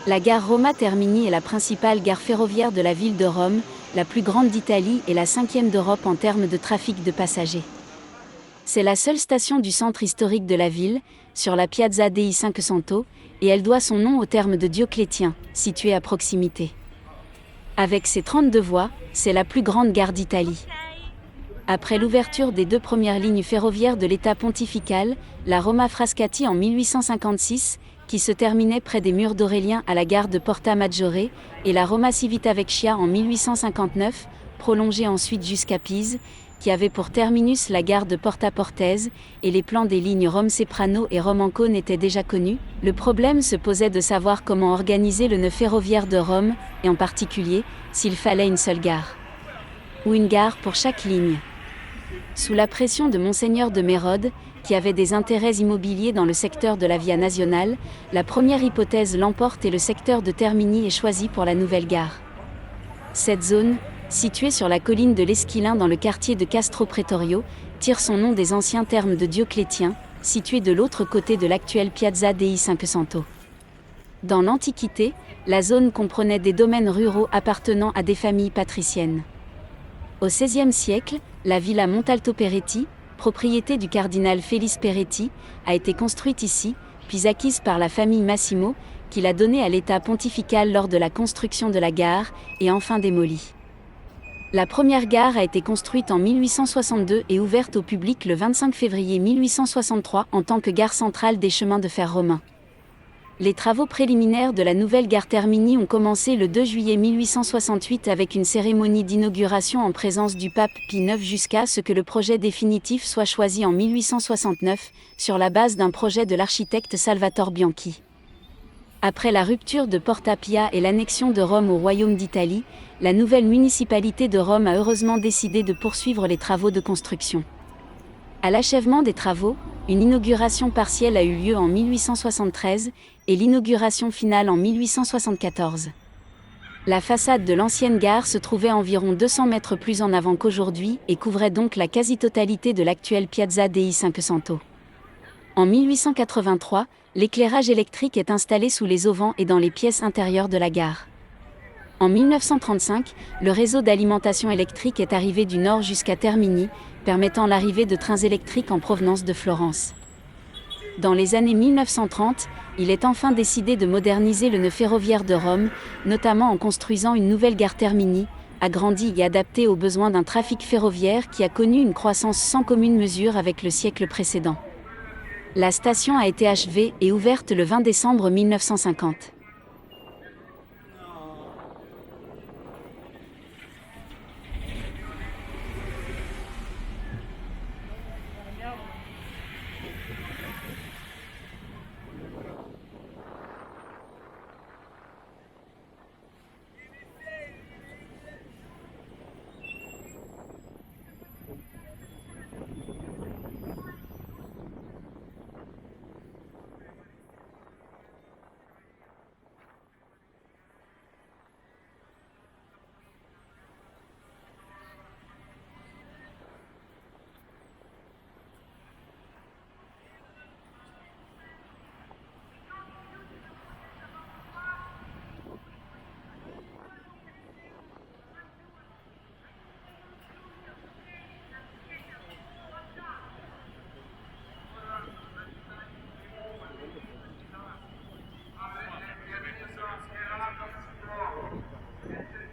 La gare Roma Termini est la principale gare ferroviaire de la ville de Rome, la plus grande d'Italie et la 5e d'Europe en termes de trafic de passagers. C'est la seule station du centre historique de la ville, sur la Piazza dei Cinquecento, et elle doit son nom au terme de Dioclétien, situé à proximité. Avec ses 32 voies, c'est la plus grande gare d'Italie. Après l'ouverture des 2 premières lignes ferroviaires de l'État pontifical, la Roma Frascati en 1856, qui se terminait près des murs d'Aurélien à la gare de Porta Maggiore, et la Roma Civitavecchia en 1859, prolongée ensuite jusqu'à Pise, qui avait pour terminus la gare de Porta Portese, et les plans des lignes Rome-Ceprano et Rome-Ancône étaient déjà connus. Le problème se posait de savoir comment organiser le nœud ferroviaire de Rome, et en particulier, s'il fallait une seule gare. Ou une gare pour chaque ligne. Sous la pression de Monseigneur de Mérode, qui avait des intérêts immobiliers dans le secteur de la Via Nazionale, la première hypothèse l'emporte et le secteur de Termini est choisi pour la nouvelle gare. Cette zone, située sur la colline de l'Esquilin dans le quartier de Castro Pretorio, tire son nom des anciens thermes de Dioclétien, situés de l'autre côté de l'actuelle Piazza dei Cinquecento. Dans l'Antiquité, la zone comprenait des domaines ruraux appartenant à des familles patriciennes. Au XVIe siècle, la villa Montalto Peretti, propriété du cardinal Félix Peretti, a été construite ici, puis acquise par la famille Massimo, qui l'a donnée à l'État pontifical lors de la construction de la gare, et enfin démolie. La première gare a été construite en 1862 et ouverte au public le 25 février 1863 en tant que gare centrale des chemins de fer romains. Les travaux préliminaires de la nouvelle gare Termini ont commencé le 2 juillet 1868 avec une cérémonie d'inauguration en présence du pape Pie IX jusqu'à ce que le projet définitif soit choisi en 1869, sur la base d'un projet de l'architecte Salvatore Bianchi. Après la rupture de Porta Pia et l'annexion de Rome au Royaume d'Italie, la nouvelle municipalité de Rome a heureusement décidé de poursuivre les travaux de construction. À l'achèvement des travaux, une inauguration partielle a eu lieu en 1873 et l'inauguration finale en 1874. La façade de l'ancienne gare se trouvait environ 200 mètres plus en avant qu'aujourd'hui et couvrait donc la quasi-totalité de l'actuelle Piazza dei Cinquecento. En 1883, l'éclairage électrique est installé sous les auvents et dans les pièces intérieures de la gare. En 1935, le réseau d'alimentation électrique est arrivé du nord jusqu'à Termini, permettant l'arrivée de trains électriques en provenance de Florence. Dans les années 1930, il est enfin décidé de moderniser le nœud ferroviaire de Rome, notamment en construisant une nouvelle gare Termini, agrandie et adaptée aux besoins d'un trafic ferroviaire qui a connu une croissance sans commune mesure avec le siècle précédent. La station a été achevée et ouverte le 20 décembre 1950.